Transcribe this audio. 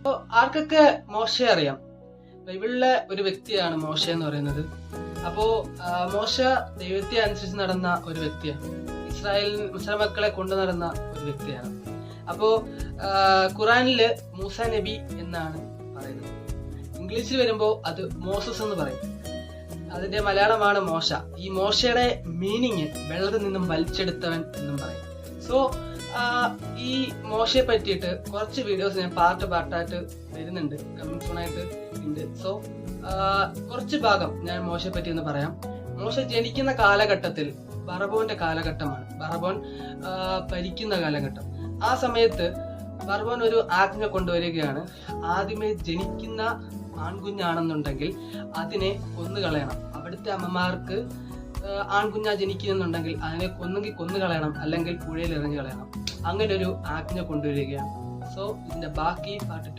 അപ്പോൾ ആർക്കൊക്കെ മോശയെ അറിയാം? ബൈബിളിലെ ഒരു വ്യക്തിയാണ് മോശ എന്ന് പറയുന്നത്. അപ്പോൾ മോശ ദൈവത്തെ അനുസരിച്ച് നടന്ന ഒരു വ്യക്തിയാണ്. ഇസ്രായേൽ മക്കളെ കൊണ്ടു നടന്ന ഒരു വ്യക്തിയാണ്. അപ്പോൾ ഖുറാനില് മൂസ നബി എന്നാണ് പറയുന്നത്. ഇംഗ്ലീഷിൽ വരുമ്പോൾ അത് മോസസ് എന്ന് പറയും. അതിന്റെ മലയാളമാണ് മോശ. ഈ മോശയുടെ മീനിങ് വെള്ളത്തിൽ നിന്നും വലിച്ചെടുത്തവൻ എന്നും പറയും. സോ ഈ മോശയെ പറ്റിയിട്ട് കുറച്ച് വീഡിയോസ് ഞാൻ പാർട്ടായിട്ട് വരുന്നുണ്ട്, കമ്മിങ് സൂൺ ആയിട്ട് ഉണ്ട്. സോ കുറച്ച് ഭാഗം ഞാൻ മോശയെ പറ്റി ഒന്ന് പറയാം. മോശ ജനിക്കുന്ന കാലഘട്ടത്തിൽ ബറബോന്റെ കാലഘട്ടമാണ്. ബറബോൻ ഭരിക്കുന്ന കാലഘട്ടം. ആ സമയത്ത് ബറബോൻ ഒരു ആജ്ഞ കൊണ്ടുവരികയാണ്. ആദ്യമേ ജനിക്കുന്ന ആൺകുഞ്ഞാണെന്നുണ്ടെങ്കിൽ അതിനെ കൊന്നുകളയണം. അവിടുത്തെ അമ്മമാർക്ക് ആൺകുഞ്ഞാ ജനിക്കുന്നുണ്ടെങ്കിൽ അതിനെ കൊന്നുകളയണം, അല്ലെങ്കിൽ പുഴയിൽ എറിഞ്ഞു കളയണം. അങ്ങനെ ഒരു ആജ്ഞ കൊണ്ടുവരികയാണ്. സോ ഇതിന്റെ ബാക്കി പാർട്ട്